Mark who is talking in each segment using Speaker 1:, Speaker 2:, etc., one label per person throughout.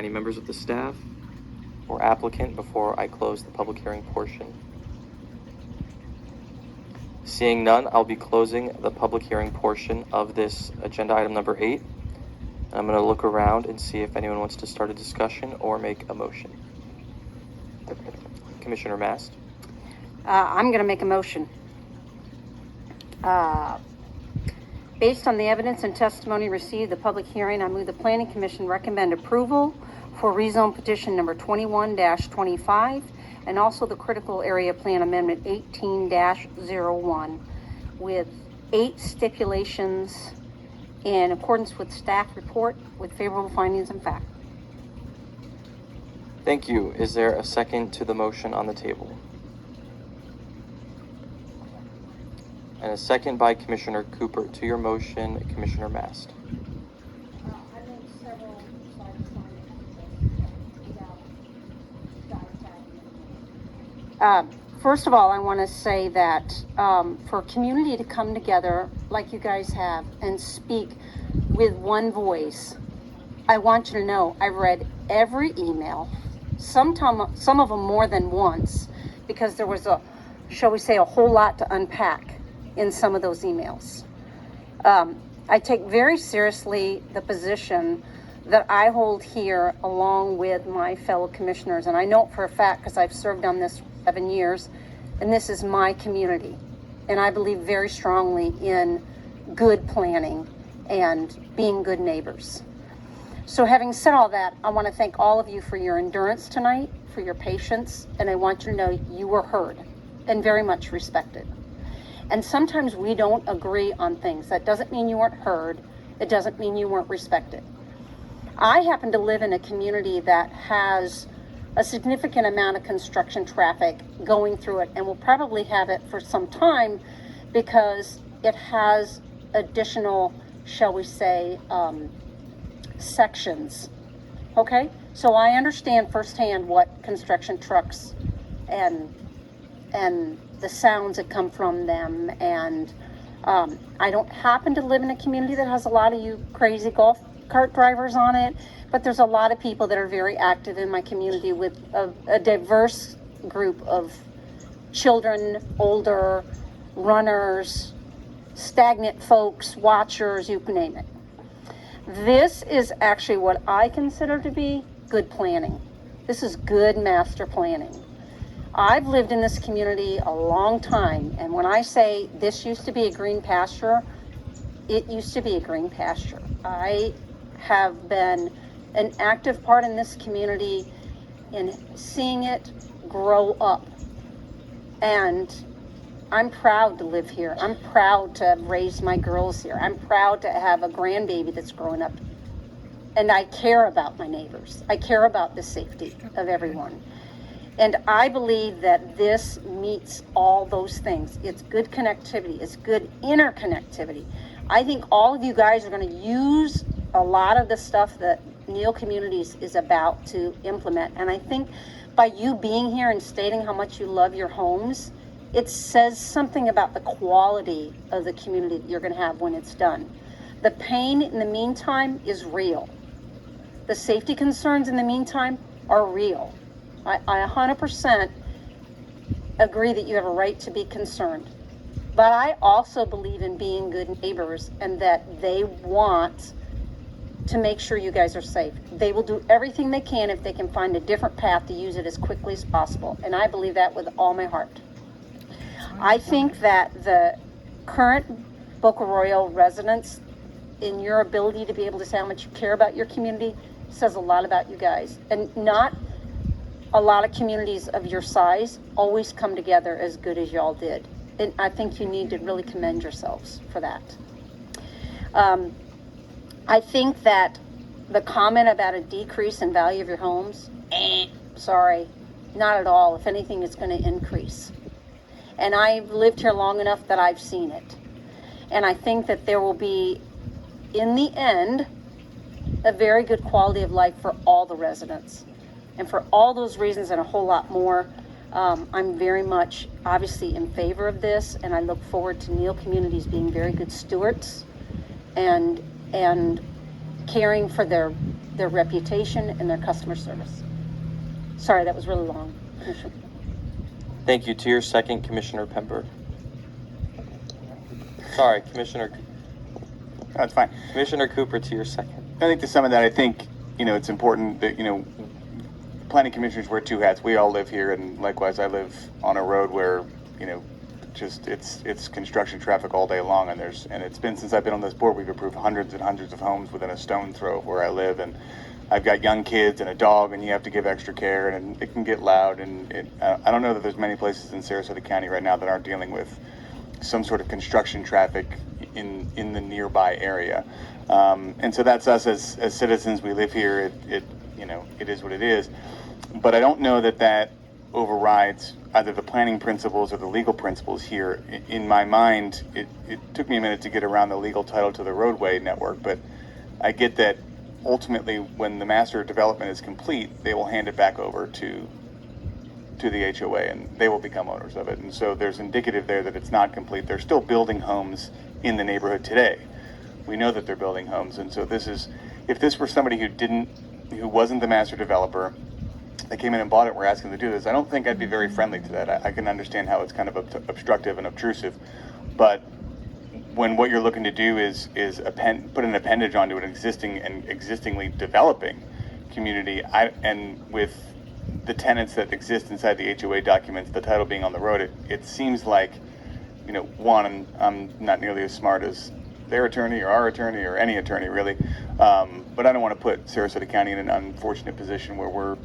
Speaker 1: any members of the staff or applicant before I close the public hearing portion? Seeing none, I'll be closing the public hearing portion of this agenda item number 8. I'm going to look around and see if anyone wants to start a discussion or make a motion. Commissioner Mast.
Speaker 2: I'm going to make a motion. Based on the evidence and testimony received, the public hearing, I move the Planning Commission recommend approval for rezone petition number 21-25 and also the critical area plan amendment 18-01 with 8 stipulations in accordance with staff report with favorable findings and fact.
Speaker 1: Thank you. Is there a second to the motion on the table? And a second by Commissioner Cooper. To your motion, Commissioner Mast.
Speaker 2: First of all, I want to say that for a community to come together like you guys have and speak with one voice, I want you to know I've read every email, some of them more than once, because there was shall we say, a whole lot to unpack in some of those emails. I take very seriously the position that I hold here along with my fellow commissioners, and I know it for a fact because I've served on this 7 years, and this is my community, and I believe very strongly in good planning and being good neighbors. So having said all that, I want to thank all of you for your endurance tonight, for your patience, and I want you to know you were heard and very much respected. And sometimes we don't agree on things. That doesn't mean you weren't heard. It doesn't mean you weren't respected. I happen to live in a community that has a significant amount of construction traffic going through it, and will probably have it for some time because it has additional, shall we say, sections. Okay? So I understand firsthand what construction trucks and the sounds that come from them, and I don't happen to live in a community that has a lot of you crazy golf cart drivers on it, but there's a lot of people that are very active in my community with a diverse group of children, older, runners, stagnant folks, watchers, you can name it. This is actually what I consider to be good planning. This is good master planning. I've lived in this community a long time, and when I say this used to be a green pasture, it used to be a green pasture. I have been an active part in this community in seeing it grow up, and I'm proud to live here. I'm proud to have raised my girls here. I'm proud to have a grandbaby that's growing up, and I care about my neighbors. I care about the safety of everyone. And I believe that this meets all those things. It's good connectivity. It's good interconnectivity. I think all of you guys are going to use a lot of the stuff that Neal Communities is about to implement. And I think by you being here and stating how much you love your homes, it says something about the quality of the community that you're going to have when it's done. The pain in the meantime is real. The safety concerns in the meantime are real. I 100% agree that you have a right to be concerned. But I also believe in being good neighbors, and that they want to make sure you guys are safe. They will do everything they can if they can find a different path to use it as quickly as possible. And I believe that with all my heart. I think that the current Boca Royale residents, in your ability to be able to say how much you care about your community, says a lot about you guys. And not a lot of communities of your size always come together as good as y'all did. And I think you need to really commend yourselves for that. I think that the comment about a decrease in value of your homes, sorry, not at all. If anything, it's going to increase. And I've lived here long enough that I've seen it. And I think that there will be, in the end, a very good quality of life for all the residents. And for all those reasons and a whole lot more, I'm very much obviously in favor of this, and I look forward to Neal Communities being very good stewards and caring for their their reputation, and their customer service. Sorry, that was really long, Commissioner.
Speaker 1: Thank you. To your second, Commissioner Pemberg. Sorry,
Speaker 3: That's fine.
Speaker 1: Commissioner Cooper, to your second.
Speaker 3: I think to some of that, I think, it's important that, planning commissioners wear two hats. We all live here, and likewise, I live on a road where, just it's construction traffic all day long, and it's been since I've been on this board, we've approved hundreds and hundreds of homes within a stone throw of where I live, and I've got young kids and a dog, and you have to give extra care, and it can get loud, and I don't know that there's many places in Sarasota County right now that aren't dealing with some sort of construction traffic in the nearby area. And so that's us as citizens. We live here. It is what it is. But I don't know that overrides either the planning principles or the legal principles here. In my mind, it took me a minute to get around the legal title to the roadway network, but I get that ultimately when the master development is complete, they will hand it back over to the HOA, and they will become owners of it. And so there's indicative there that it's not complete. They're still building homes in the neighborhood today. We know that they're building homes, and so if this were somebody who wasn't the master developer, they came in and bought it, we're asking them to do this, I don't think I'd be very friendly to that. I can understand how it's kind of obstructive and obtrusive, but when what you're looking to do is put an appendage onto an existingly developing community, and with the tenants that exist inside the HOA documents, the title being on the road, it seems like, one, I'm not nearly as smart as their attorney or our attorney or any attorney really, but I don't want to put Sarasota County in an unfortunate position where we're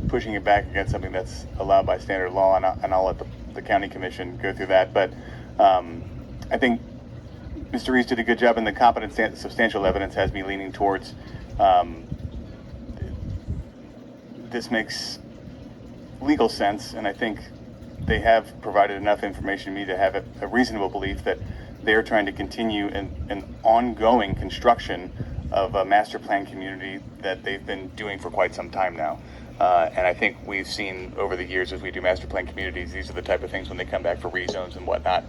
Speaker 3: pushing it back against something that's allowed by standard law, and I'll let the county commission go through that. But I think Mr. Reese did a good job, and the competent substantial evidence has me leaning towards this makes legal sense, and I think they have provided enough information to me to have a reasonable belief that they're trying to continue an ongoing construction of a master plan community that they've been doing for quite some time now. And I think we've seen over the years as we do master plan communities, these are the type of things when they come back for rezones and whatnot.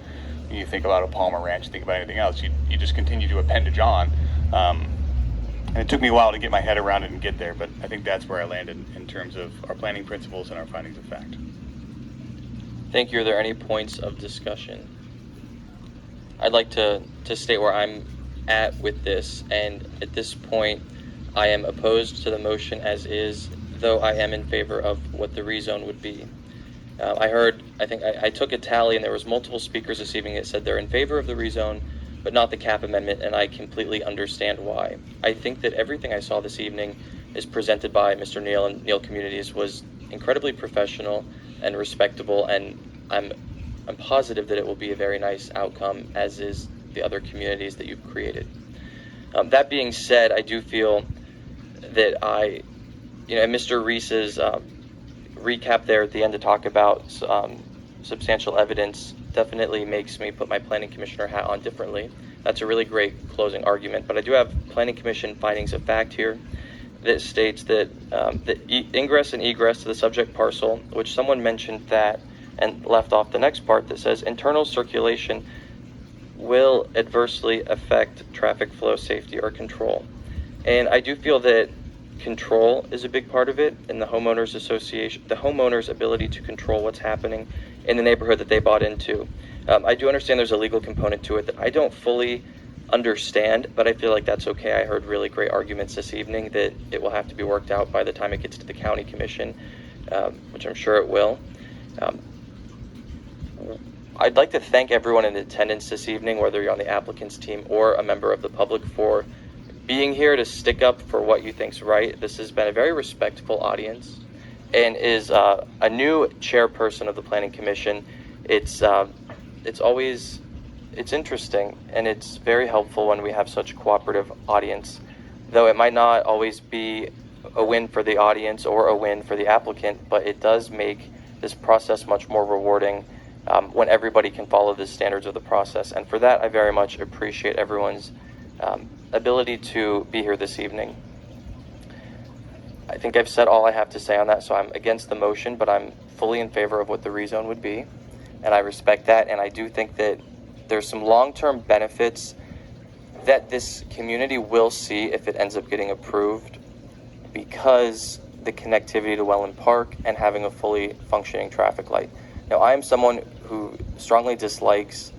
Speaker 3: You think about a Palmer Ranch, think about anything else, you just continue to appendage on. And it took me a while to get my head around it and get there, but I think that's where I landed in terms of our planning principles and our findings of fact.
Speaker 1: Thank you. Are there any points of discussion? I'd like to state where I'm at with this, and at this point, I am opposed to the motion as is, though I am in favor of what the rezone would be. I took a tally, and there was multiple speakers this evening that said they're in favor of the rezone, but not the cap amendment, and I completely understand why. I think that everything I saw this evening is presented by Mr. Neal and Neal Communities was incredibly professional and respectable, and I'm positive that it will be a very nice outcome, as is the other communities that you've created. That being said, I do feel that Mr. Reese's recap there at the end to talk about substantial evidence definitely makes me put my planning commissioner hat on differently. That's a really great closing argument, but I do have planning commission findings of fact here that states that the ingress and egress to the subject parcel, which someone mentioned that and left off the next part that says internal circulation will adversely affect traffic flow, safety, or control. And I do feel that control is a big part of it, and the homeowners association, the homeowners' ability to control what's happening in the neighborhood that they bought into. I do understand there's a legal component to it that I don't fully understand, but I feel like that's okay. I heard really great arguments this evening that it will have to be worked out by the time it gets to the county commission, which I'm sure it will. I'd like to thank everyone in attendance this evening, whether you're on the applicant's team or a member of the public, for being here to stick up for what you think's right. This has been a very respectful audience, and is a new chairperson of the Planning Commission. It's interesting, and it's very helpful when we have such cooperative audience, though it might not always be a win for the audience or a win for the applicant, but it does make this process much more rewarding when everybody can follow the standards of the process. And for that, I very much appreciate everyone's ability to be here this evening. I think I've said all I have to say on that, so I'm against the motion, but I'm fully in favor of what the rezone would be, and I respect that. And I do think that there's some long-term benefits that this community will see if it ends up getting approved, because the connectivity to Welland Park and having a fully functioning traffic light. Now, I am someone who strongly dislikes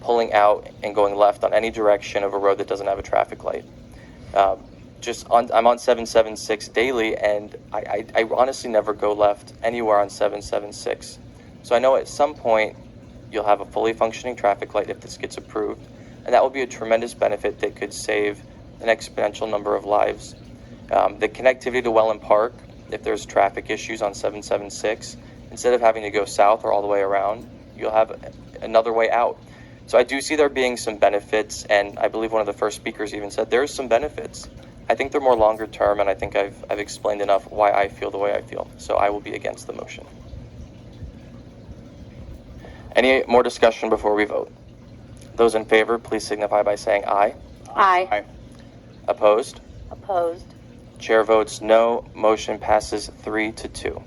Speaker 1: pulling out and going left on any direction of a road that doesn't have a traffic light. I'm on 776 daily, and I honestly never go left anywhere on 776. So I know at some point you'll have a fully functioning traffic light if this gets approved, and that will be a tremendous benefit that could save an exponential number of lives. The connectivity to Welland Park, if there's traffic issues on 776, instead of having to go south or all the way around, you'll have another way out. So I do see there being some benefits, and I believe one of the first speakers even said there's some benefits. I think they're more longer term, and I think I've explained enough why I feel the way I feel. So I will be against the motion. Any more discussion before we vote? Those in favor, please signify by saying aye.
Speaker 2: Aye.
Speaker 3: Aye.
Speaker 1: Opposed?
Speaker 2: Opposed.
Speaker 1: Chair votes no. Motion passes 3-2.